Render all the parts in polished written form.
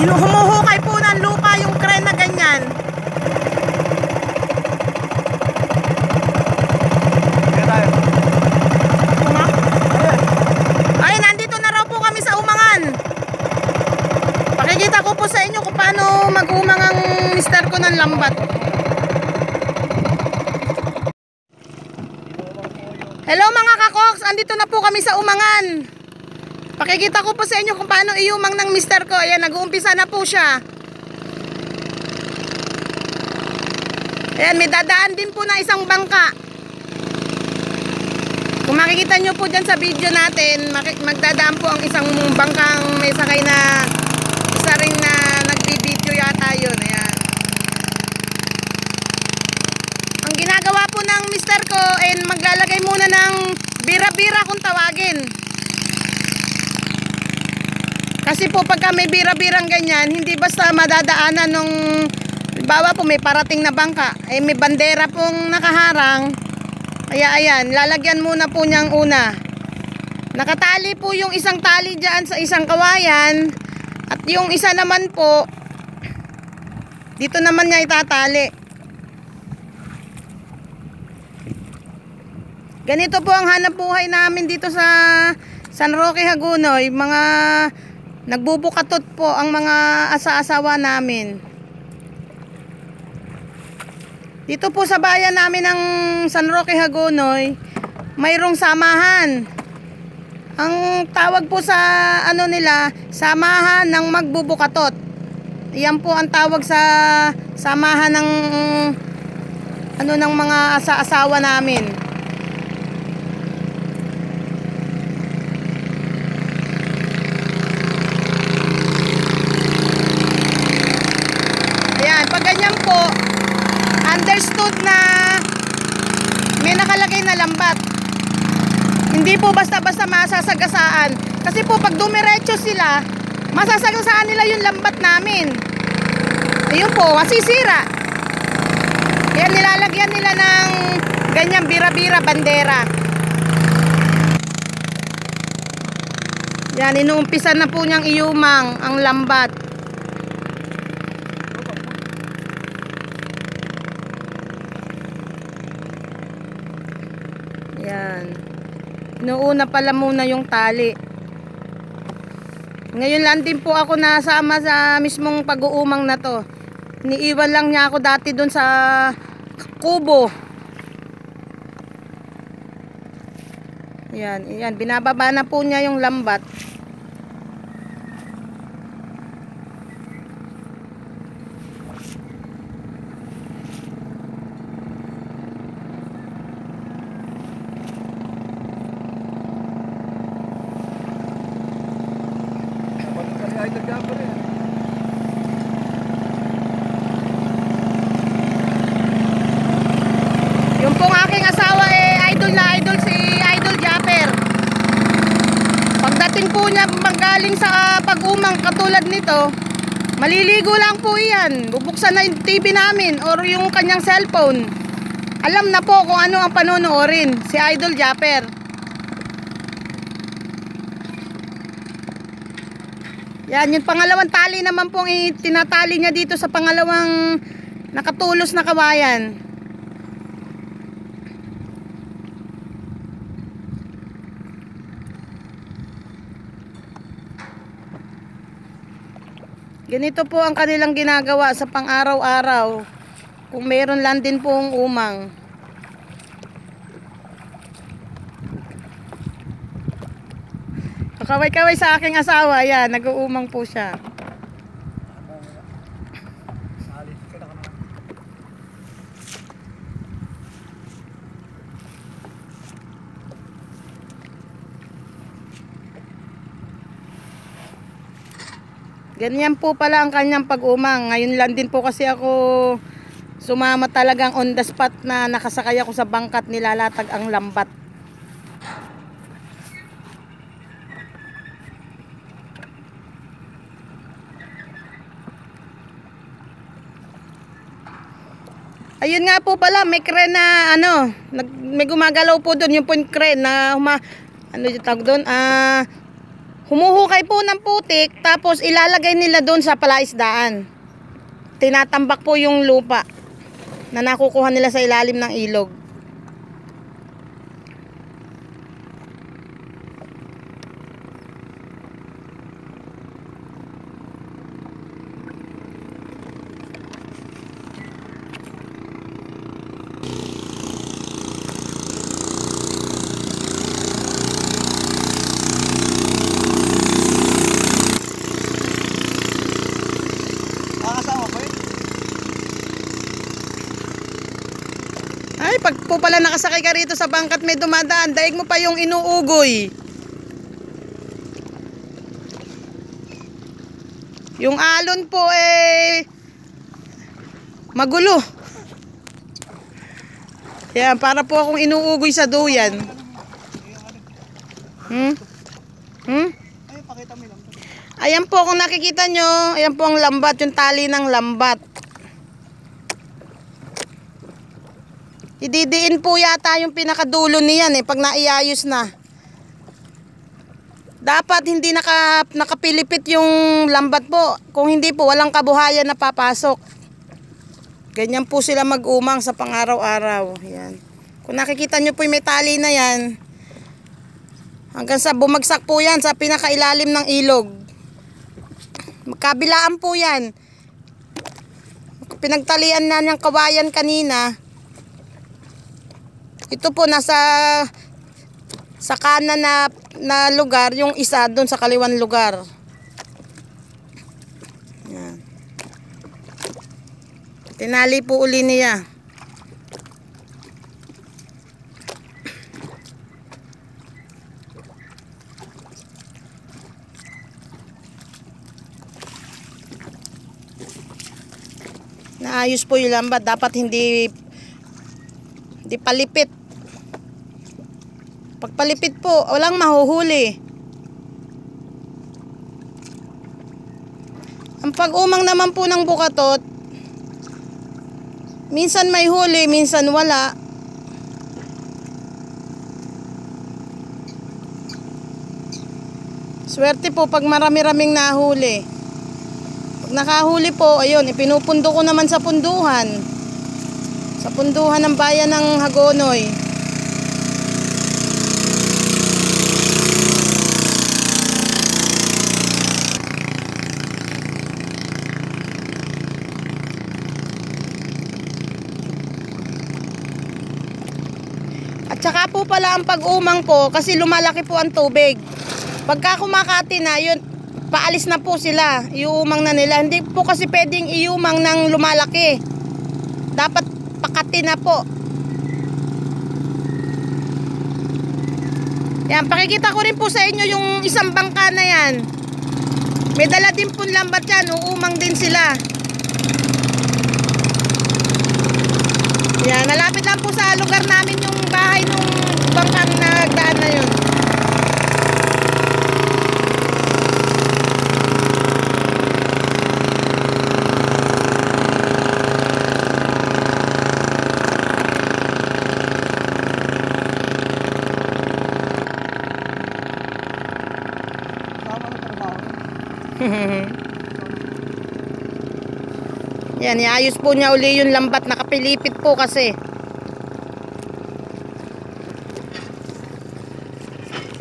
Humuhukay po ng lupa yung crane na ganyan. Ay, nandito na raw po kami sa Umangan. Pakikita ko po sa inyo kung paano mag-umang ang mister ko ng lambat. Hello mga kakoks, andito na po kami sa Umangan. Pakikita ko po sa inyo kung paano iumang ng mister ko. Ayan, nag-uumpisa na po siya. Ayan, may dadaan din po na isang bangka. Kung makikita nyo po dyan sa video natin, magdadaan po ang isang bangkang may sakay na isa rin na nagbibideo yata yun. Ayan. Ang ginagawa po ng mister ko, maglalagay muna ng bira-bira kung tawagin. Kasi po pagka may bira-birang ganyan, hindi basta madadaanan nung, bawa po may parating na bangka, may bandera pong nakaharang. Kaya ayan, lalagyan muna po niyang una. Nakatali po yung isang tali dyan sa isang kawayan. At yung isa naman po, dito naman niya itatali. Ganito po ang hanap buhay namin dito sa San Roque, Hagonoy. Mga nagbubukatot po ang mga asa-asawa namin. Dito po sa bayan namin ng San Roque, Hagonoy, mayroong samahan. Ang tawag po sa ano nila, samahan ng magbubukatot. Iyan po ang tawag sa samahan ng ano ng mga asa-asawa namin. Ayan, pag ganyan po, understood na may nakalagay na lambat. Hindi po basta-basta masasagasaan. Kasi po pag dumiretso sila, masasagasaan nila yung lambat namin. Ayun po, masisira. Kaya nilalagyan nila ng ganyang bira-bira bandera. Yan, inuumpisan na po niyang iumang ang lambat. Yan. Inuuna pala muna yung tali. Ngayon lang din po ako nasama sa mismong pag-uumang na to. Iniiwan lang niya ako dati dun sa kubo. Yan, yan. Binababa na po niya yung lambat. Yung pong aking asawa idol na idol si Idol Japper. Pagdating po niya magaling sa pag-umang katulad nito, maliligo lang po iyan. Bubuksan na yung TV namin or yung kanyang cellphone. Alam na po kung ano ang panonoorin, si Idol Japper. Yan, yung pangalawang tali naman pong tinatali niya dito sa pangalawang nakatulos na kawayan. Ganito po ang kanilang ginagawa sa pang-araw-araw. Kung meron lang din pong umang. Kaway-kaway sa aking asawa, yan, nag-uumang po siya. Ganyan po pala ang kanyang pag-umang. Ngayon lang din po kasi ako sumama talagang on the spot na nakasakay ako sa bangkat, nilalatag ang lambat. Ayun nga po pala, may crane na ano, may gumagalaw po doon, yung point crane na ano yung tawag doon? Humuhukay po ng putik, tapos ilalagay nila doon sa palaisdaan. Tinatambak po yung lupa na nakukuha nila sa ilalim ng ilog. Ay, pag po pala nakasakay ka rito sa bangkat may dumadaan, daig mo pa yung inuugoy. Yung alon po magulo. Yan, para po akong inuugoy sa duyan. Ayan po, kung nakikita nyo, ayan po ang lambat, yung tali ng lambat. Ididiin po yata yung pinakadulo niyan pag naiayos na. Dapat hindi nakapilipit yung lambat po. Kung hindi po, walang kabuhayan na papasok. Ganyan po sila mag-umang sa pang-araw-araw. Yan. Kung nakikita nyo po yung may tali na yan, hanggang sa bumagsak po yan sa pinakailalim ng ilog. Magkabilaan po yan. Pinagtalian na niyang kawayan kanina. Ito po nasa sa kanan na lugar, yung isa doon sa kaliwan lugar. Yan. Tinali po uli niya. Naayos po yung lambat, dapat hindi palipit. Pag palipit po, walang mahuhuli. Ang pag-umang naman po ng bukatot, minsan may huli, minsan wala. Swerte po pag marami-raming nahuli. Pag nakahuli po, ayun, ipinupundo ko naman sa punduhan. Sa punduhan ng bayan ng Hagonoy. At saka po pala ang pag-umang po, kasi lumalaki po ang tubig. Pagka kumakati na, yun, paalis na po sila. Iumang na nila. Hindi po kasi pwedeng iumang ng lumalaki. Dapat pakati na po. Yan, pakikita ko rin po sa inyo yung isang bangka na yan. May dala din po lambat yan. Uumang din sila. Yan, nalapit lang po sa lugar namin yung bahay nung bangkang nagdaan na yun. Yan, iayos po niya uli yung lambat, nakapilipit po kasi.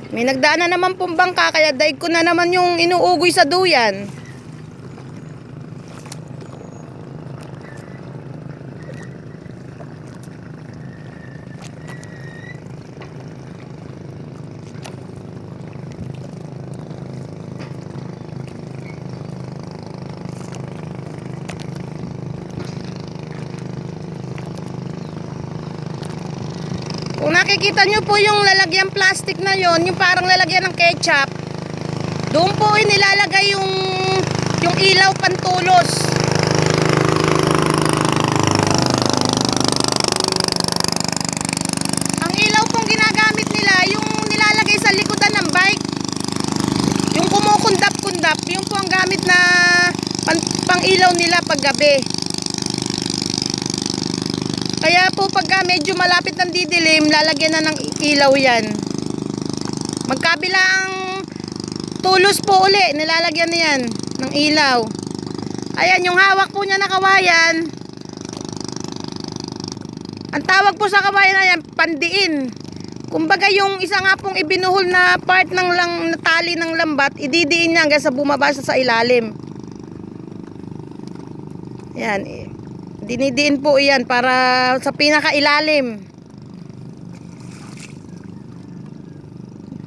May nagdaan na naman pong bangka, kaya daig ko na naman yung inuugoy sa duyan. Kung nakikita nyo po yung lalagyan plastic na yon, yung parang lalagyan ng ketchup, doon po inilalagay yung ilaw pantulos. Ang ilaw pong ginagamit nila, yung nilalagay sa likodan ng bike, yung kumukundap-kundap, yung po ang gamit na pang ilaw nila paggabi. Kaya po pagka medyo malapit ng didilim, lalagyan na ng ilaw yan. Magkabila ang Tulos po uli, nilalagyan niyan ng ilaw. Ayan, yung hawak po niya na kawayan. Ang tawag po sa kawayan na yan, pandiin. Kumbaga yung isa nga pong ibinuhol na part ng na tali ng lambat, ididiin niya hanggang sa bumaba sa ilalim. Yan, dinidiin po iyan para sa pinakailalim.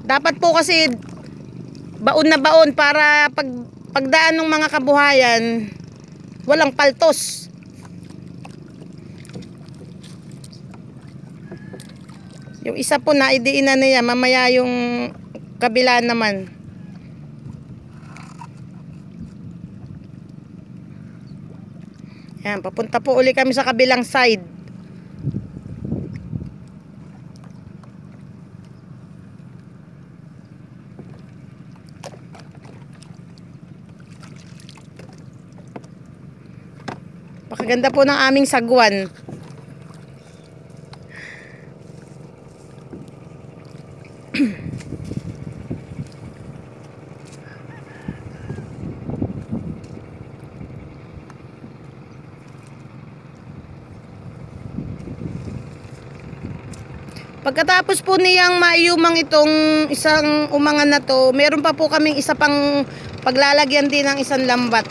Dapat po kasi baon na baon para pagdaan ng mga kabuhayan, walang paltos. Yung isa po na idiin na niya, mamaya yung kabila naman. Yan, papunta po uli kami sa kabilang side. Pakaganda po ng aming sagwan. Pagkatapos po niyang maiyumang itong isang umangan na to, meron pa po kaming isa pang paglalagyan din ng isang lambat.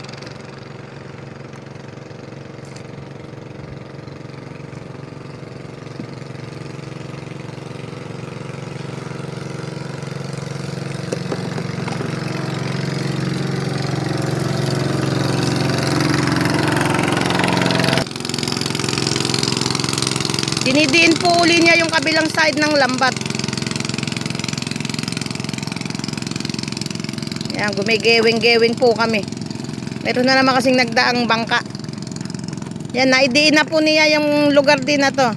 Dinidiin po uli niya yung kabilang side ng lambat. Yan, gumigewing-gewing po kami. Meron na naman kasing nagdaang bangka. Yan, naidiin na po niya yung lugar din na to.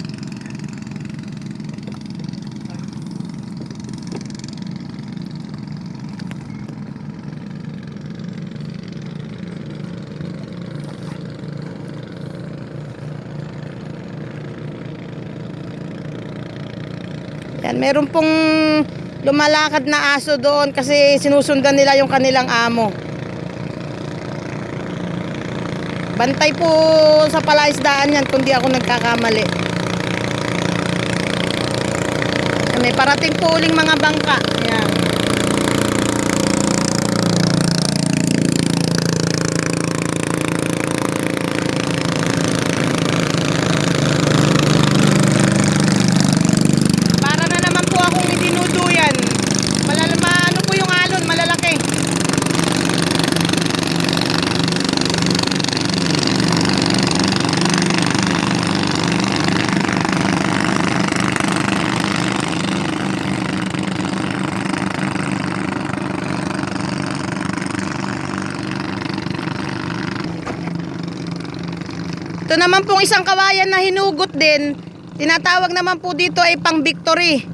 Yan, meron pong lumalakad na aso doon kasi sinusundan nila yung kanilang amo. Bantay po sa palaisdaan yan kung di ako nagkakamali. May parating po uling mga bangka. Yan. Ito naman pong isang kawayan na hinugot din, tinatawag naman po dito ay pang victory.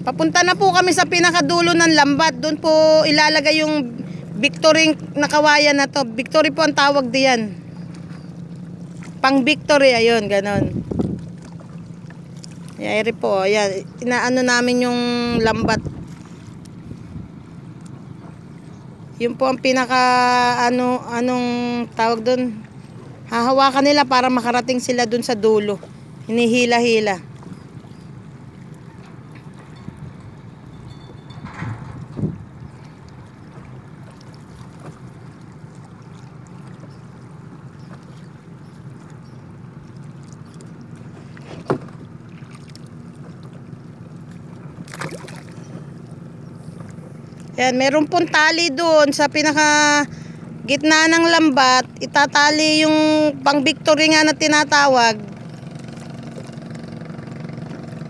Papunta na po kami sa pinakadulo ng lambat, doon po ilalagay yung victory na kawayan na to. Victory po ang tawag diyan. Pang victory, ayun, ganon. Yari po, ayan, inaano namin yung lambat. Yun po ang pinaka anong tawag doon. Hahawakan nila para makarating sila doon sa dulo. Hinihila-hila. Yan, meron pong tali doon sa pinaka gitna ng lambat. Itatali yung pang victory nga na tinatawag.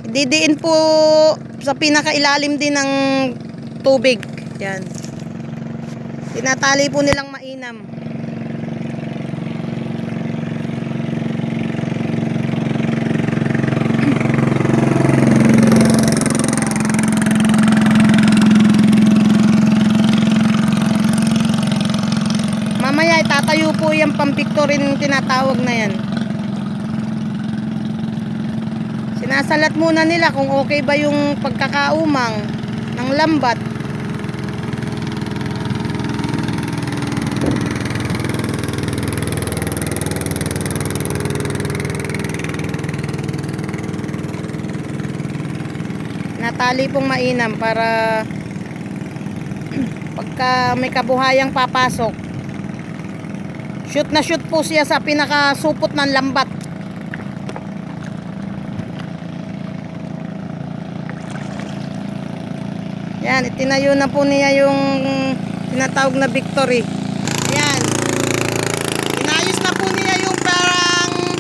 Didiin po sa pinaka ilalim din ng tubig. Yan. Tinatali po nilang mainam. Mamaya itatayo po yung pang victory tinatawag na yan. Sinasalat muna nila kung okay ba yung pagkakaumang ng lambat. Natali pong mainam para pagka may kabuhayang papasok, shoot na shoot po siya sa pinakasupot ng lambat. Yan, itinayo na po niya yung tinatawag na victory. Yan, inayos na po niya yung parang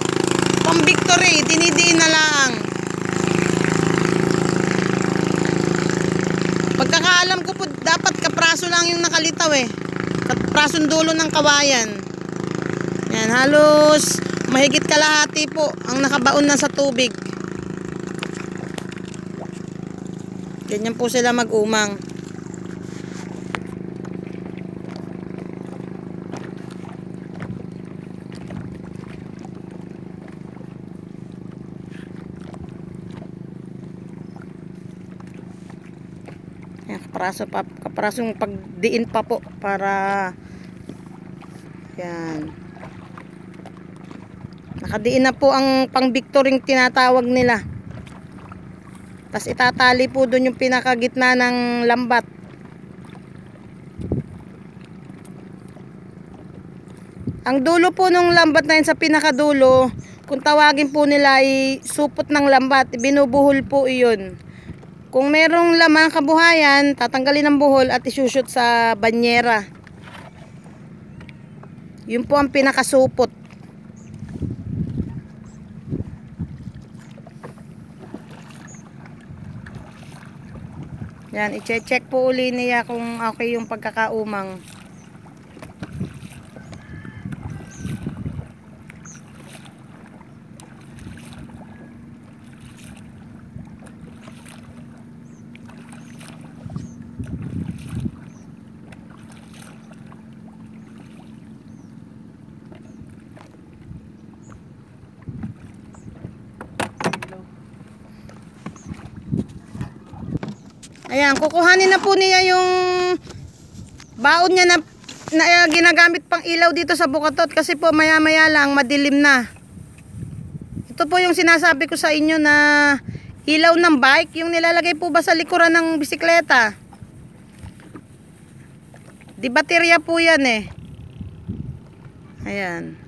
pang victory, dinidiin na lang. Pagkakaalam ko po, dapat kapraso lang yung nakalitaw eh. Kaprasong dulo ng kawayan. Yan, halos mahigit kalahati po ang nakabaon na sa tubig. Ganyan po sila mag-umang. Yan, kaprasong pagdiin pa po para yan. Nakadiin na po ang pang-victoring tinatawag nila. Tapos itatali po doon yung pinakagitna ng lambat. Ang dulo po ng lambat na yun sa pinakadulo, kung tawagin po nila ay supot ng lambat, binubuhol po iyon. Kung merong laman kabuhayan, tatanggalin ang buhol at isushoot sa banyera. Yun po ang pinakasupot. Yan, i-check po uli niya kung okay yung pagkakaumang. Ayan, kukuhanin na po niya yung baon niya na ginagamit pang ilaw dito sa bukatot kasi po maya maya lang madilim na. Ito po yung sinasabi ko sa inyo na ilaw ng bike, yung nilalagay po ba sa likuran ng bisikleta. Di baterya po yan eh. Ayan.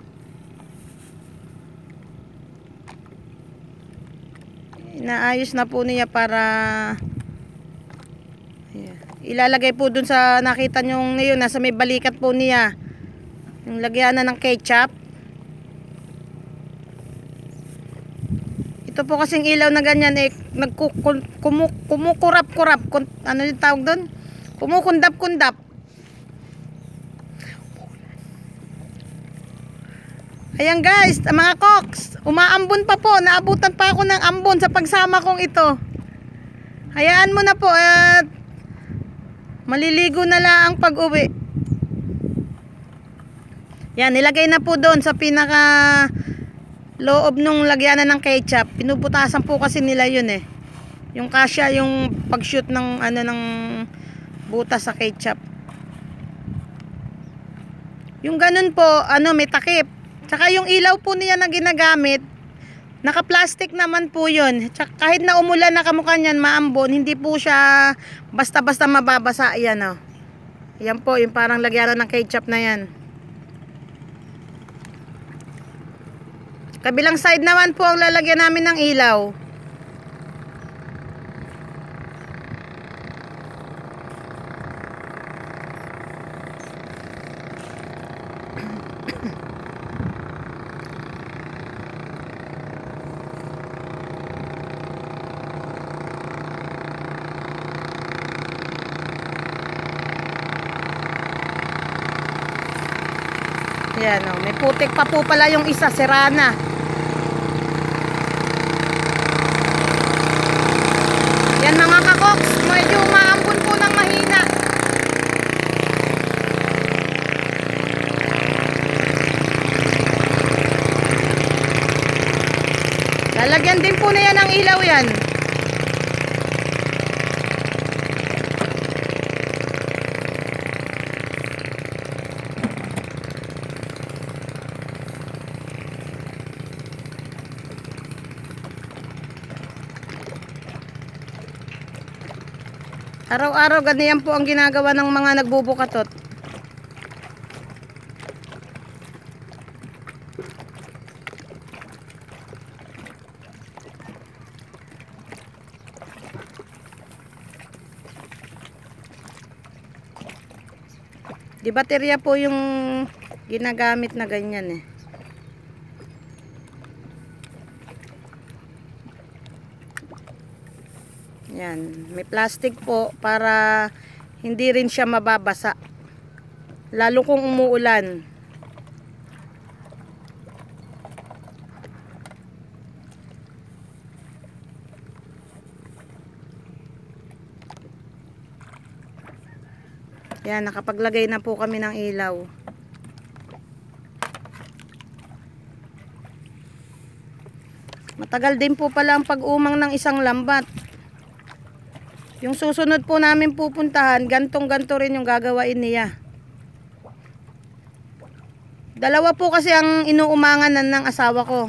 Inaayos na po niya para ilalagay po dun sa nakita nyo ngayon, nasa may balikat po niya yung lagyan na ng ketchup. Ito po kasing ilaw na ganyan eh, kumukurap-kurap, ano yung tawag dun? Kumukundap-kundap. Ayan guys, mga koks, umaambon pa po, naabutan pa ako ng ambon sa pagsama kong ito. Hayaan mo na po at maliligo na lang ang pag-uwi. Yan, nilagay na po doon sa pinaka loob nung lagyanan ng ketchup. Pinubutasan po kasi nila yun eh. Yung kasya, yung pag-shoot ng ano ng butas sa ketchup. Yung ganun po, ano, may takip. Tsaka yung ilaw po niya na ginagamit, naka-plastic naman po yun. Tsaka kahit na umulan na kamukha niyan, maambon, hindi po siya basta-basta mababasa. Ayan o. Ayan po, yung parang lagyanan ng ketchup na yan. Kabilang side naman po ang lalagyan namin ng ilaw. Yan o, may putik pa po pala yung isa, sirana. Yan mga kakoks, medyo umaambon po ng mahina. Lalagyan Lalagyan din po na yan ng ilaw yan. Araw-araw ganyan po ang ginagawa ng mga nagbubukatot. Di baterya po yung ginagamit na ganyan eh. Yan, may plastic po para hindi rin siya mababasa. Lalo kung umuulan. Yan, nakapaglagay na po kami ng ilaw. Matagal din po pala ang pag-umang ng isang lambat. Yung susunod po namin pupuntahan, gantong-ganto rin yung gagawain niya. Dalawa po kasi ang inuumangan ng asawa ko.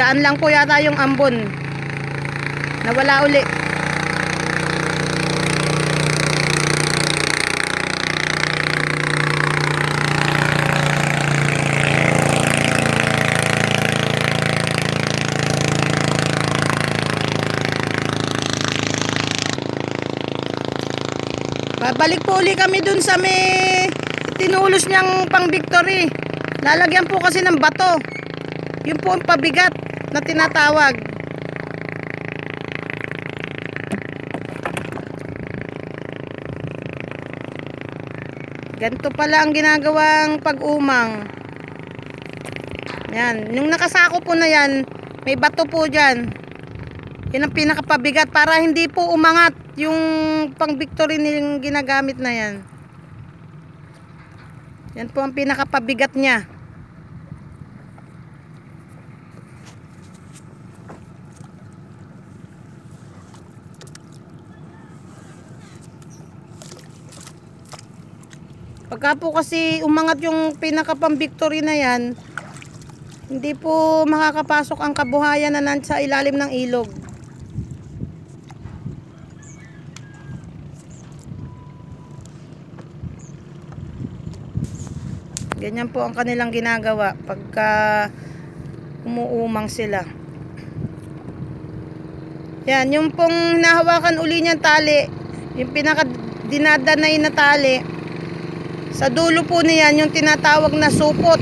Nagdaan lang po yata yung ambon. Nawala uli. Babalik po uli kami dun sa may tinulos niyang pang victory. Lalagyan po kasi ng bato. Yun po ang pabigat na tinatawag. Ganito pala ang ginagawang pag-umang. Yan, yung nakasako po na yan, may bato po dyan. Yan ang pinakapabigat para hindi po umangat yung pang victory nilang ginagamit na yan. Yan po ang pinakapabigat niya. Pagka po kasi umangat yung pinakapang victory na yan, hindi po makakapasok ang kabuhayan na nasa ilalim ng ilog. Ganyan po ang kanilang ginagawa pagka umuumang sila. Yan, yung pong nahawakan uli niyang tali, yung pinaka dinadanay na tali, sa dulo po niyan yung tinatawag na supot.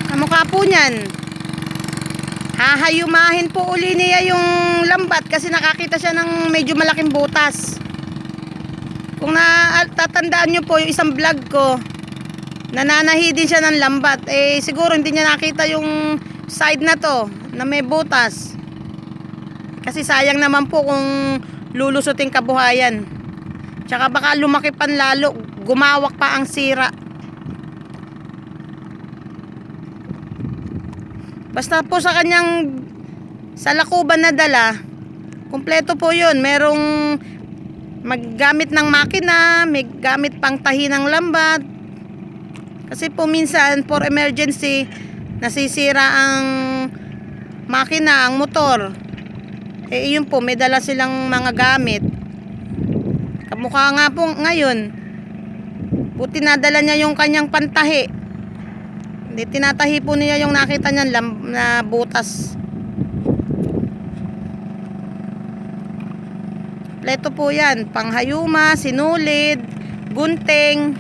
Ang mukha po niyan, hahayumahin po uli niya yung lambat kasi nakakita siya ng medyo malaking butas. Kung natatandaan nyo po yung isang vlog ko, nananahi din siya ng lambat. Eh siguro hindi niya nakita yung side na to na may butas. Kasi sayang naman po kung lulusutin kabuhayan. Tsaka baka lumaki pan lalo, gumawak pa ang sira. Basta po sa kanyang salakuban na dala, kumpleto po yun. Merong maggamit ng makina, may gamit pang tahi ng lambat. Kasi po minsan for emergency nasisira ang makina, ang motor. Eh yun po, may dala silang mga gamit. Kamukha nga po ngayon, buti nadala niya yung kanyang pantahi. Hindi, tinatahi po niya yung nakita niya na butas. Pleto po yan, panghayuma, sinulid, gunting.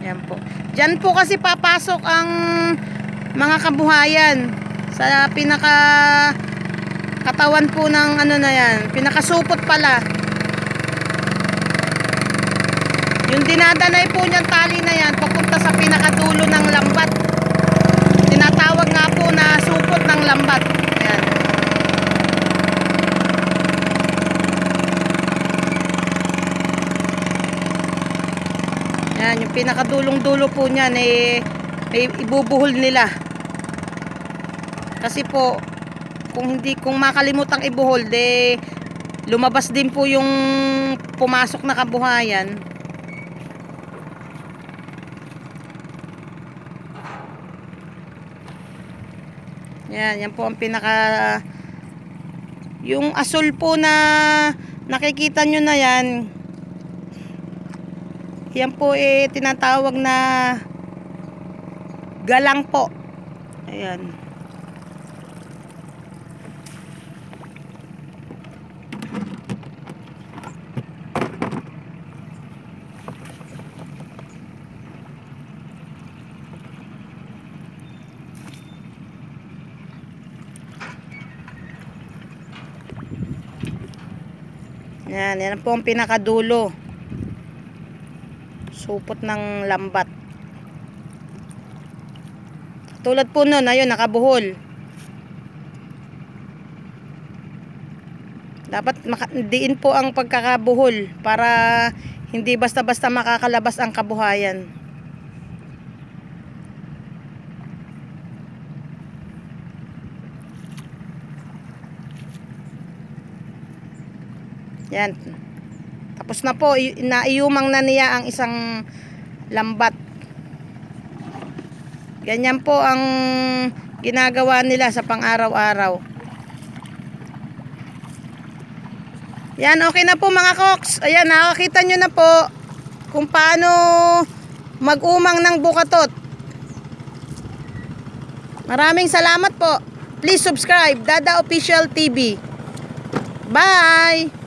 Yan po. Diyan po kasi papasok ang mga kabuhayan. Sa pinaka katawan po ng ano na yan, pinakasupot pala. Yung dinadanay po niyang tali na yan papunta sa pinakadulo ng lambat. Tinatawag nga po na supot ng lambat. Ayan. Yan, yung pinakadulong-dulo po niyan ibubuhol nila. Kasi po kung makalimutang ibuhol, lumabas din po yung pumasok na kabuhayan. Yan po ang yung asul po na nakikita nyo na yan. Yan po tinatawag na galang po. Ayan. Yan po ang pinakadulo. Supot ng lambat. Tulad po nun, ayun, nakabuhol. Dapat diin po ang pagkakabuhol para hindi basta-basta makakalabas ang kabuhayan. Yan. Tapos na po, naiyumang na niya ang isang lambat. Ganyan po ang ginagawa nila sa pang-araw-araw. Yan, okay na po mga koks. Ayan, nakakita nyo na po kung paano mag-umang ng bukatot. Maraming salamat po. Please subscribe, Dada Official TV. Bye!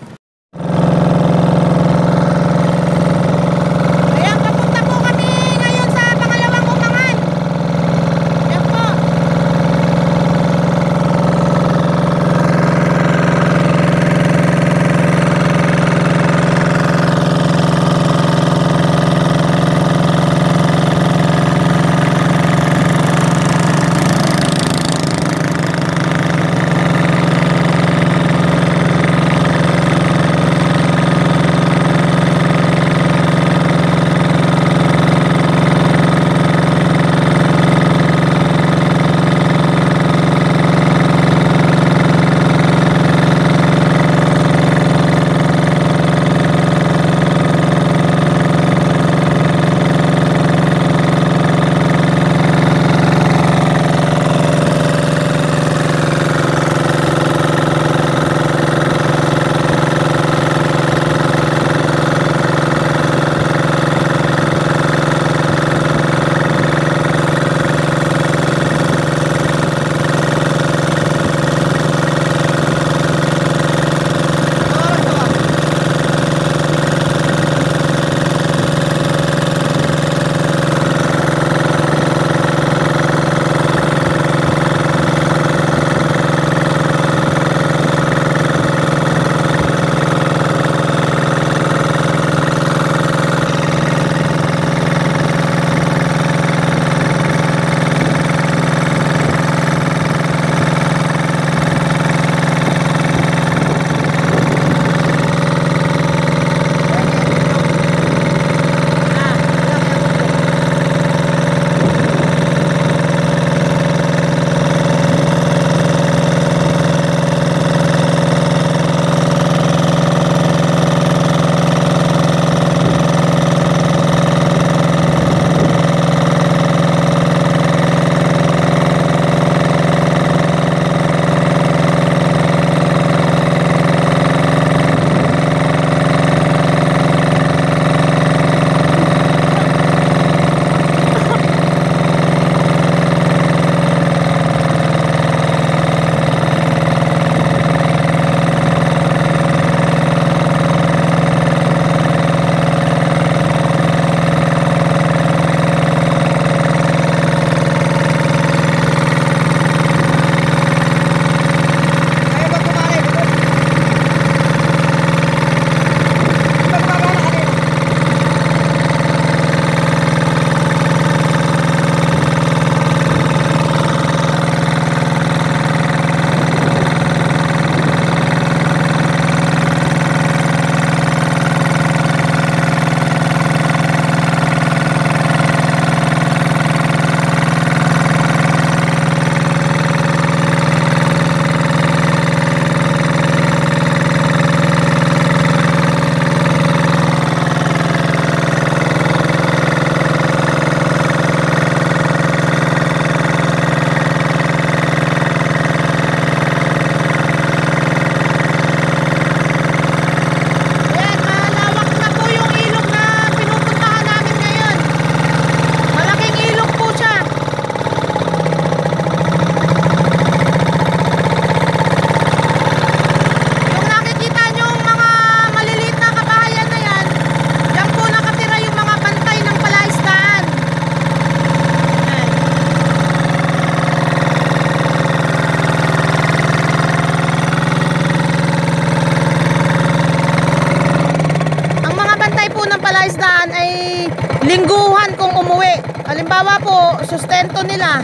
lingguhan kung umuwi. Halimbawa po, sustento nila.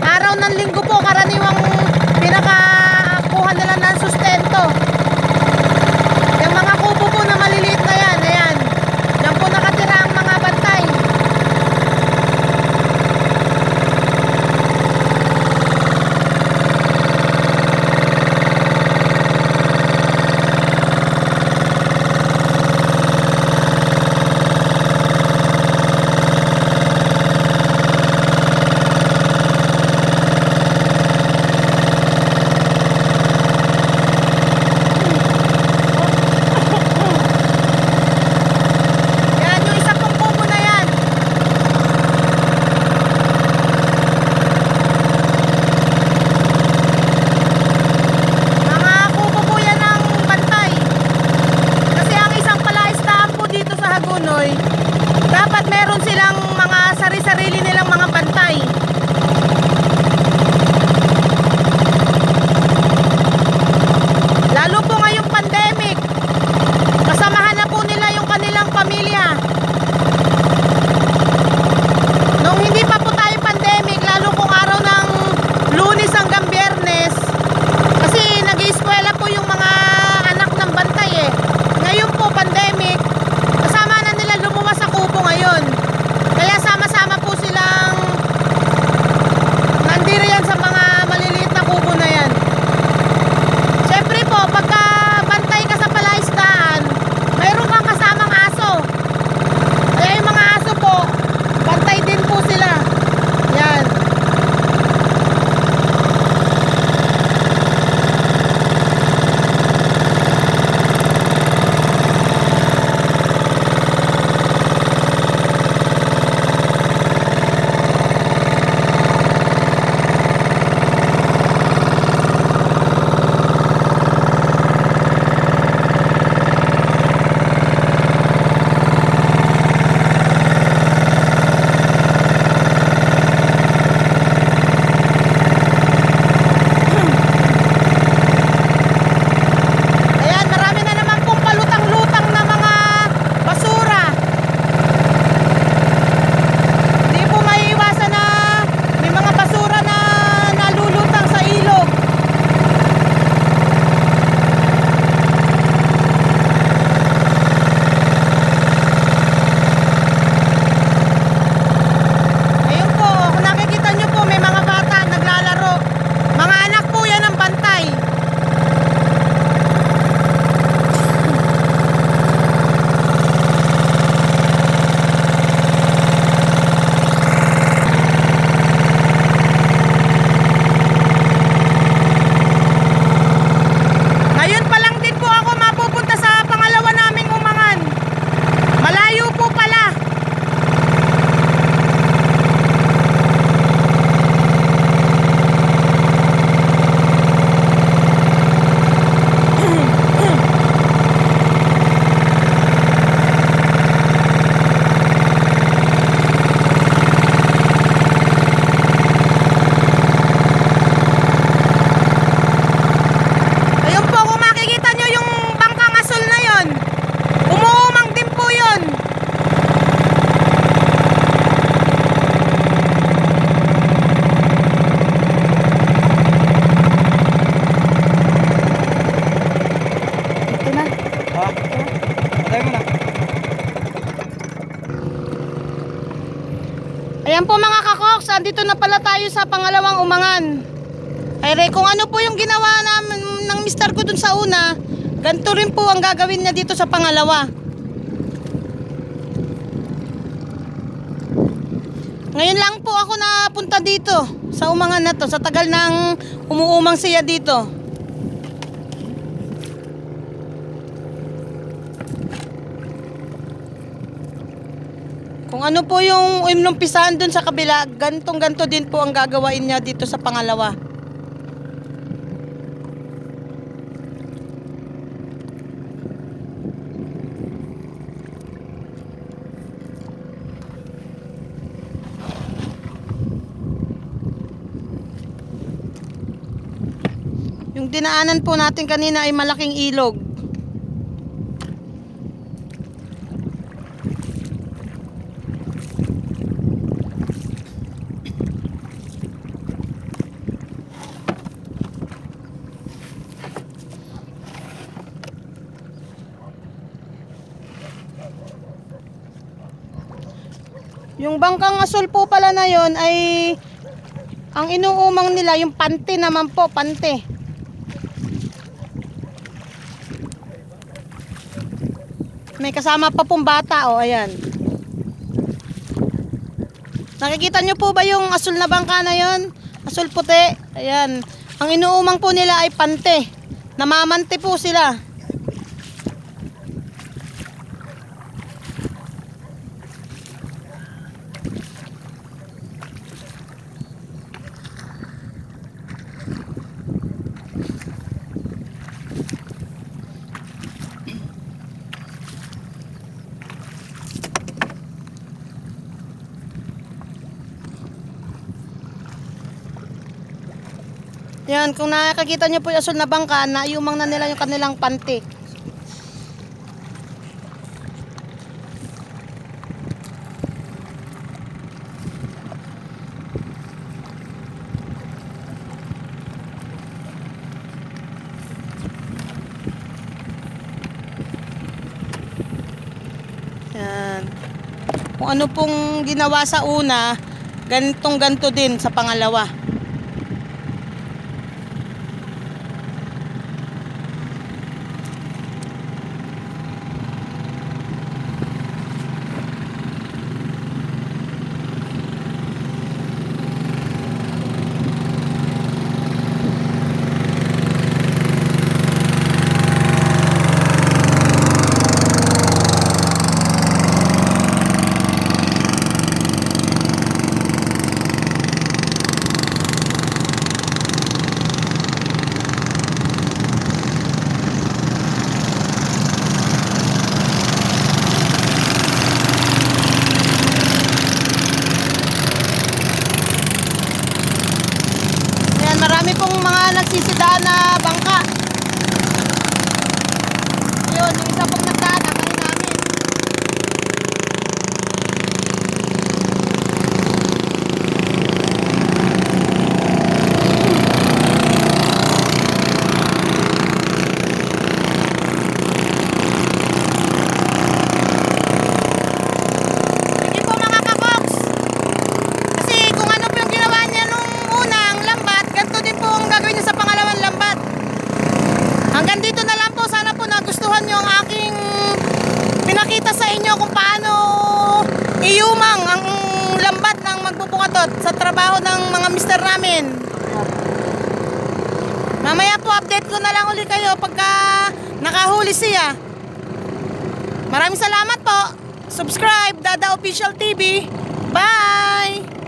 Araw ng linggo po, karaniwang pinakakuha nila ng sustento. Yung mga kubo po na maliliit na yan, ayan. Yan po nakatira ang mga bantay. Dapat meron silang mga sari-sarili nilang mga bantay. Lalo po ngayong pandemic, kasamahan na po nila yung kanilang pamilya. Nung hindi pa po tayo pandemic, lalo kung araw ng Lunes hanggang Biyernes, kasi nag-i-eskwela po yung mga anak ng bantay eh. Ngayon po pandemic, kasama na nila lumuwas sa kubo ngayon. Kaya sama-sama po silang nandito yan sa mga maliliit na kubo na yan. Siyempre po, pagka bantay ka sa palaisdaan, mayroon kang kasamang aso. Kaya yung mga aso po, bantay din po sila. Yan. Ayan, marami na naman pong palutang-lutang na mga basura. Di po maiiwasan na may mga basura na nalulutang sa ilog. Ayun po, kung nakikita nyo po, may mga bata naglalaro. Mga anak po yan ng bantay. Ngayon pa lang din po ako mapupunta sa pangalawa naming umangan. Malayo po pala. Ayun po, kung makikita nyo yung bangkang asul na yon, umuumang din po yun. Ito na. Ha? Patay mo na. Ayan po mga kakoks, andito na pala tayo sa pangalawang umangan. Ay re, kung ano po yung ginawa namin ng mister ko dun sa una, ganito rin po ang gagawin niya dito sa pangalawa. Ngayon lang po ako napunta dito sa umangan na to, sa tagal ng umuumang siya dito. Kung ano po yung inumpisahan dun sa kabila, gantong-ganto din po ang gagawain niya dito sa pangalawa. Yung dinaanan po natin kanina ay malaking ilog. Yung bangkang asul po pala na yon ay ang inuumang nila yung pante naman po, pante. May kasama pa pong bata, oh, ayan. Nakikita nyo po ba yung asul na bangka na yon? Asul puti, ayan. Ang inuumang po nila ay pante. Namamante po sila. Yan, kung nakakita nyo po yung asul na bangka, naiumang na nila yung kanilang pante. Yan. Kung ano pong ginawa sa una, ganito din sa pangalawa. Marami pong mga nagsisidaan na bangka. Yun, yung isa pong nagdaan, akayin namin. Sige po mga kakoks. Kasi kung ano po yung ginawa niya nung unang lambat, ganito din po ang gagawin niya sa pangalawang lambat. Hanggang dito na lang po. Sana po nagustuhan nyo ang aking pinakita sa inyo kung paano iumang ang lambat ng magbubukatot sa trabaho ng mga mister namin. Mamaya po update ko na lang ulit kayo pagka nakahuli siya. Maraming salamat po. Subscribe, Dada Official TV. Bye!